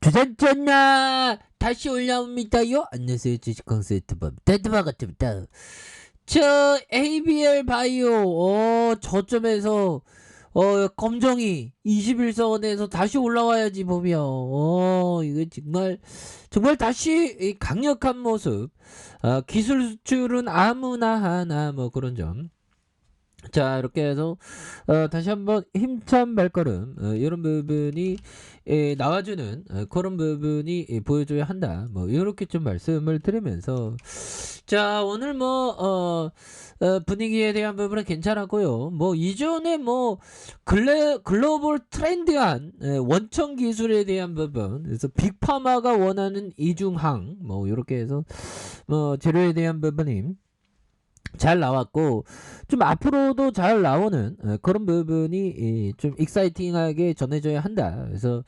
주산전나 다시 올라옵니다요. 안녕하세요. 주식광 세트범 데드바가입니다. 저 ABL 바이오 저점에서 검정이 21선에서 다시 올라와야지 보면 이거 정말 다시 이 강력한 모습. 기술 수출은 아무나 하나 뭐 그런 점. 자, 이렇게 해서 다시 한번 힘찬 발걸음 이런 부분이 나와주는 그런 부분이 보여줘야 한다. 뭐 이렇게 좀 말씀을 드리면서 자, 오늘 분위기에 대한 부분은 괜찮았고요. 뭐 이전에 뭐 글로벌 트렌드한 원천 기술에 대한 부분, 그래서 빅파마가 원하는 이중항 뭐 이렇게 해서 뭐 재료에 대한 부분이 잘 나왔고, 좀 앞으로도 잘 나오는 그런 부분이 좀 익사이팅하게 전해져야 한다. 그래서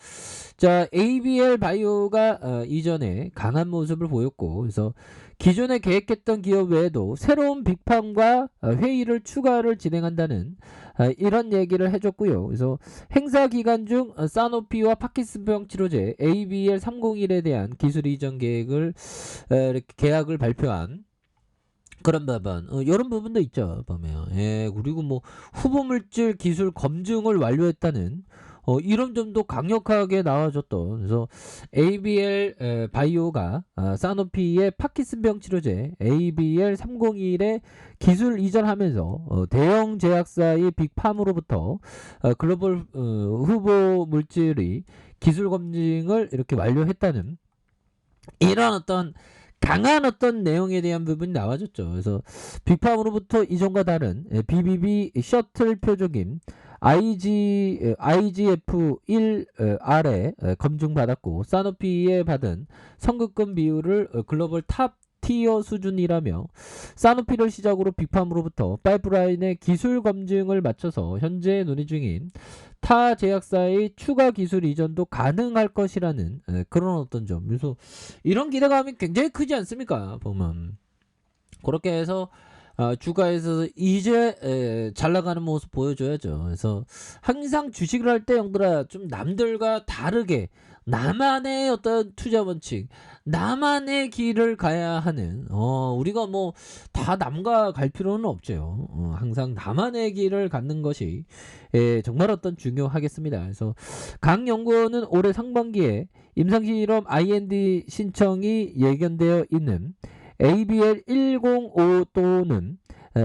자, ABL 바이오가 이전에 강한 모습을 보였고, 그래서 기존에 계획했던 기업 외에도 새로운 빅팜과 회의를 추가를 진행한다는 이런 얘기를 해줬고요. 그래서 행사 기간 중 사노피와 파킨슨병 치료제 ABL301에 대한 기술 이전 계획을 이렇게 계약을 발표한 그런 부분, 이런 부분도 있죠, 보면. 예, 그리고 뭐, 후보물질 기술 검증을 완료했다는, 이런 점도 강력하게 나와줬던, 그래서, ABL 바이오가, 사노피의 파킨슨병 치료제, ABL301에 기술 이전하면서, 대형 제약사의 빅팜으로부터, 글로벌, 후보 물질의 기술 검증을 이렇게 완료했다는, 이런 어떤 강한 어떤 내용에 대한 부분이 나와줬죠. 그래서 빅팜으로부터 이전과 다른 BBB 셔틀 표적인 IGF-1R에 검증받았고, 사노피에 받은 선급금 비율을 글로벌 탑 티어 수준이라며, 사노피를 시작으로 빅팜으로부터 파이프라인의 기술 검증을 마쳐서 현재 논의 중인 타 제약사의 추가 기술 이전도 가능할 것이라는 그런 어떤 점. 그래서 이런 기대감이 굉장히 크지 않습니까? 보면 그렇게 해서 주가에서 이제 잘 나가는 모습 보여줘야죠. 그래서 항상 주식을 할 때 형들아, 좀 남들과 다르게 나만의 어떤 투자 원칙, 나만의 길을 가야 하는, 우리가 뭐 다 남과 갈 필요는 없죠. 항상 나만의 길을 갖는 것이 정말 어떤 중요하겠습니다. 그래서 강 연구원은 올해 상반기에 임상실험 IND 신청이 예견되어 있는 ABL105 또는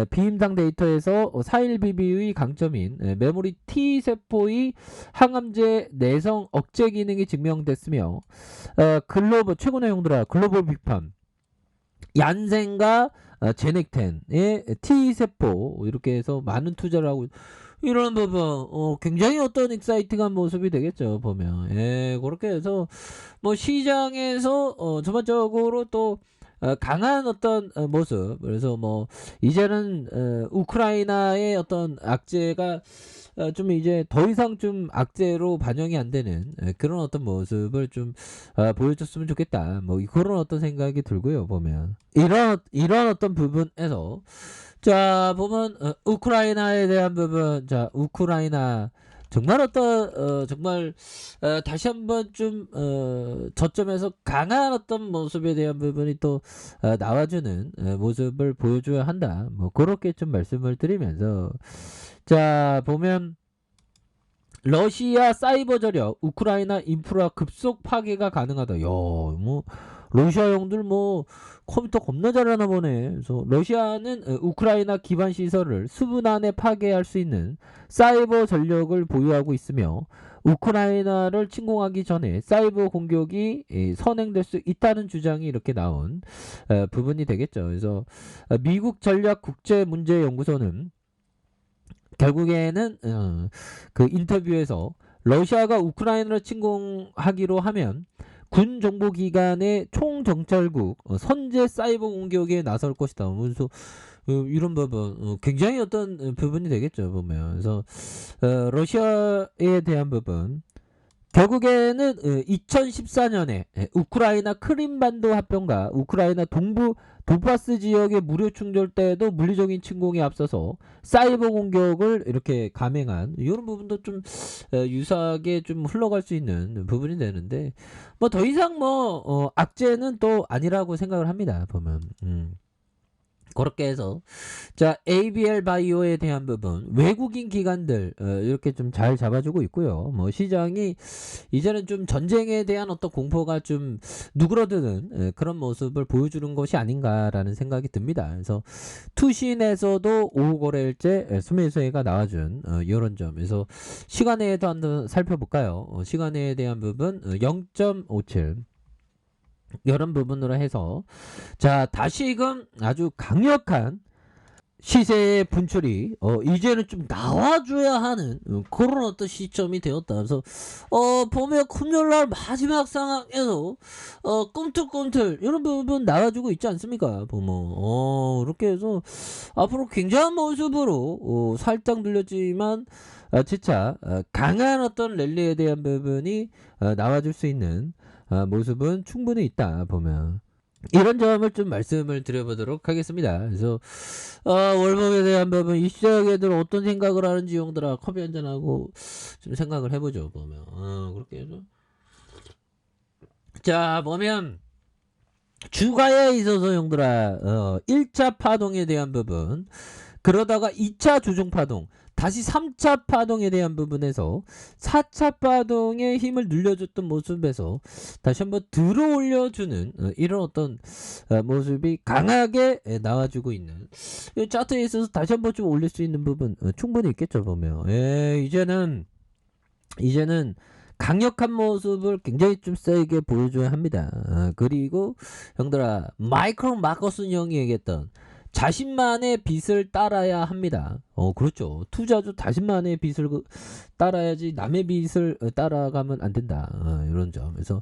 비임상 데이터에서 4.1BB의 강점인 메모리 T세포의 항암제 내성 억제 기능이 증명됐으며, 글로벌 최고 내용들아 글로벌 빅팜 얀센과 제넥텐의 T세포 이렇게 해서 많은 투자를 하고 이런 부분 굉장히 어떤 익사이팅한 모습이 되겠죠, 보면. 예, 그렇게 해서 뭐 시장에서 전반적으로 또 강한 어떤 모습. 그래서 뭐 이제는 우크라이나의 어떤 악재가 좀 이제 더 이상 좀 악재로 반영이 안 되는 그런 어떤 모습을 좀 보여줬으면 좋겠다. 뭐 그런 어떤 생각이 들고요, 보면. 이런 어떤 부분에서 자, 보면 우크라이나에 대한 부분. 자, 우크라이나 정말 정말 다시 한번 좀 저점에서 강한 어떤 모습에 대한 부분이 또 나와주는 모습을 보여줘야 한다. 뭐 그렇게 좀 말씀을 드리면서 자, 보면 러시아 사이버 저력, 우크라이나 인프라 급속 파괴가 가능하다. 야, 뭐 러시아 형들 뭐 컴퓨터 겁나 잘하나 보네. 그래서 러시아는 우크라이나 기반 시설을 수분 안에 파괴할 수 있는 사이버 전력을 보유하고 있으며, 우크라이나를 침공하기 전에 사이버 공격이 선행될 수 있다는 주장이 이렇게 나온 부분이 되겠죠. 그래서 미국 전략 국제 문제 연구소는 결국에는 그 인터뷰에서 러시아가 우크라이나를 침공하기로 하면 군정보기관의 총정찰국 선제 사이버 공격에 나설 것이다. 그래서 이런 부분 굉장히 어떤 부분이 되겠죠, 보면. 그래서 러시아에 대한 부분 결국에는 2014년에 우크라이나 크림반도 합병과 우크라이나 동부 돈바스 지역의 무료 충돌 때에도 물리적인 침공에 앞서서 사이버 공격을 이렇게 감행한 이런 부분도 좀 유사하게 좀 흘러갈 수 있는 부분이 되는데 뭐 더 이상 뭐 악재는 또 아니라고 생각을 합니다. 보면 그렇게 해서 자 ABL 바이오에 대한 부분 외국인 기관들 이렇게 좀 잘 잡아주고 있고요. 뭐 시장이 이제는 좀 전쟁에 대한 어떤 공포가 좀 누그러드는 그런 모습을 보여주는 것이 아닌가라는 생각이 듭니다. 그래서 투신에서도 오후 거래일째 수매수혜가 나와준 이런 점에서 시간에도 한번 살펴볼까요? 시간에 대한 부분 0.57 이런 부분으로 해서 자 다시금 아주 강력한 시세의 분출이 이제는 좀 나와줘야 하는 그런 어떤 시점이 되었다. 그래서 보면 금요일날 마지막 상황에서 꿈틀꿈틀 이런 부분 나와주고 있지 않습니까? 보면 이렇게 해서 앞으로 굉장한 모습으로 살짝 늘렸지만 진짜 강한 어떤 랠리에 대한 부분이 나와줄 수 있는 모습은 충분히 있다 보면 이런 점을 좀 말씀을 드려보도록 하겠습니다. 그래서 월봉에 대한 부분 이 시장애들 어떤 생각을 하는지 형들아 커피 한잔하고 좀 생각을 해보죠. 보면 그렇게 해서 자 보면 주가에 있어서 형들아 1차 파동에 대한 부분 그러다가 2차 조정 파동 다시 3차 파동에 대한 부분에서 4차 파동의 힘을 늘려줬던 모습에서 다시 한번 들어 올려주는 이런 어떤 모습이 강하게 나와주고 있는 이 차트에 있어서 다시 한번 좀 올릴 수 있는 부분 충분히 있겠죠. 보면 이제는 강력한 모습을 굉장히 좀 세게 보여줘야 합니다. 그리고 형들아 마이클 마커슨 형이 얘기했던 자신만의 빚을 따라야 합니다. 그렇죠. 투자도 자신만의 빚을 따라야지 남의 빚을 따라가면 안 된다. 이런 점. 그래서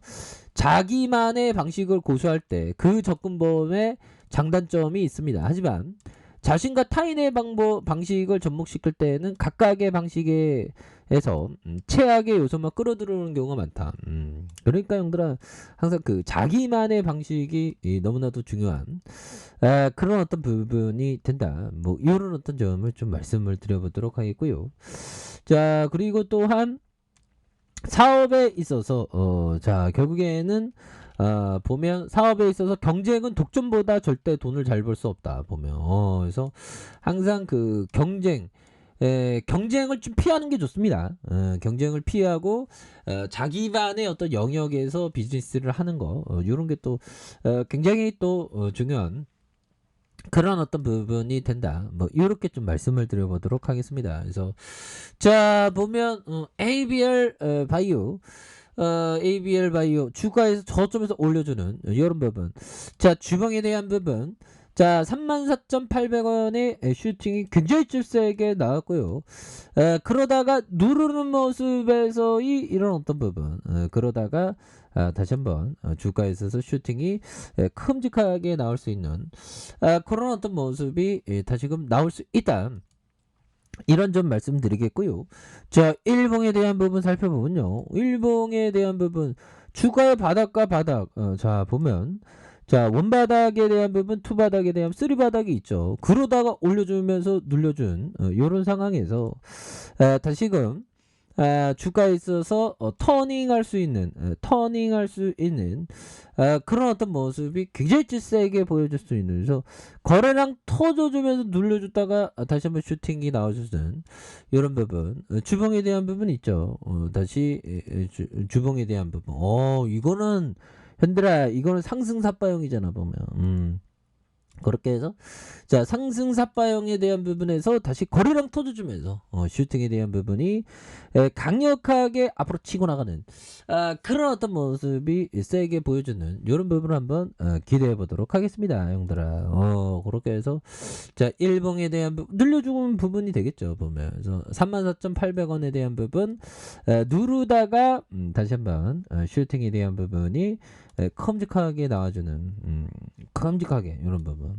자기만의 방식을 고수할 때 그 접근법에 장단점이 있습니다. 하지만 자신과 타인의 방식을 접목시킬 때는 각각의 방식에서 최악의 요소만 끌어들이는 경우가 많다. 그러니까 형들아 항상 그 자기만의 방식이 너무나도 중요한 그런 어떤 부분이 된다. 뭐 이런 어떤 점을 좀 말씀을 드려보도록 하겠고요. 자 그리고 또한 사업에 있어서 자 결국에는 보면 사업에 있어서 경쟁은 독점보다 절대 돈을 잘 벌 수 없다 보면 그래서 항상 그 경쟁을 좀 피하는 게 좋습니다. 경쟁을 피하고 자기만의 어떤 영역에서 비즈니스를 하는 거 이런 게 또 굉장히 또 중요한 그런 어떤 부분이 된다. 뭐 이렇게 좀 말씀을 드려보도록 하겠습니다. 그래서 자 보면 ABL 바이오 ABL 바이오 주가에서 저점에서 올려주는 이런 부분. 자 주봉에 대한 부분. 자 34,800원의 슈팅이 굉장히 좀 세게 나왔고요. 그러다가 누르는 모습에서의 이런 어떤 부분. 그러다가 다시 한번 주가에 있어서 슈팅이 큼직하게 나올 수 있는 그런 어떤 모습이 다시금 나올 수 있다. 이런 점 말씀드리겠고요. 자, 일봉에 대한 부분 살펴보면요. 일봉에 대한 부분 주가의 바닥과 바닥 자 보면 자 원바닥에 대한 부분 투바닥에 대한 쓰리바닥이 있죠. 그러다가 올려주면서 눌려준 이런 상황에서 다시금 주가에 있어서 터닝할 수 있는 그런 어떤 모습이 굉장히 세게 보여줄 수 있는 그래서 거래량 터져주면서 눌려줬다가 다시 한번 슈팅이 나와주는 이런 부분 주봉에 대한 부분 있죠. 다시 주봉에 대한 부분 이거는 현들아 이거는 상승사파형이잖아 보면 그렇게 해서 자 상승사파형에 대한 부분에서 다시 거래량 터져주면서 슈팅에 대한 부분이 강력하게 앞으로 치고 나가는 그런 어떤 모습이 세게 보여주는 이런 부분을 한번 기대해 보도록 하겠습니다 형들아. 그렇게 해서 자 일봉에 대한 부분 늘려주는 부분이 되겠죠 보면. 그래서 34,800원에 대한 부분 누르다가 다시 한번 슈팅에 대한 부분이 큼직하게 나와주는 큼직하게 이런 부분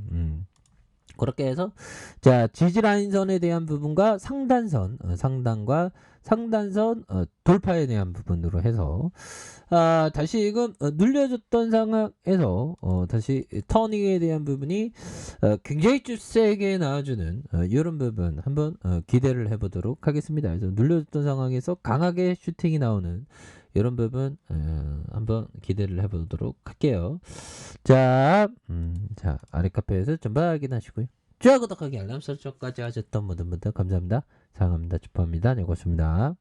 그렇게 해서 자 지지라인선에 대한 부분과 상단선 상단과 상단선 돌파에 대한 부분으로 해서 다시금 눌려줬던 상황에서 다시 터닝에 대한 부분이 굉장히 좀 세게 나와주는 이런 부분 한번 기대를 해보도록 하겠습니다. 그래서 눌려줬던 상황에서 강하게 슈팅이 나오는 이런 부분 한번 기대를 해보도록 할게요. 자, 자 아래 카페에서 전부 확인하시고요. 좋아요, 구독하기, 알람 설정까지 하셨던 모든 분들 감사합니다. 사랑합니다. 축하합니다. 네, 고맙습니다.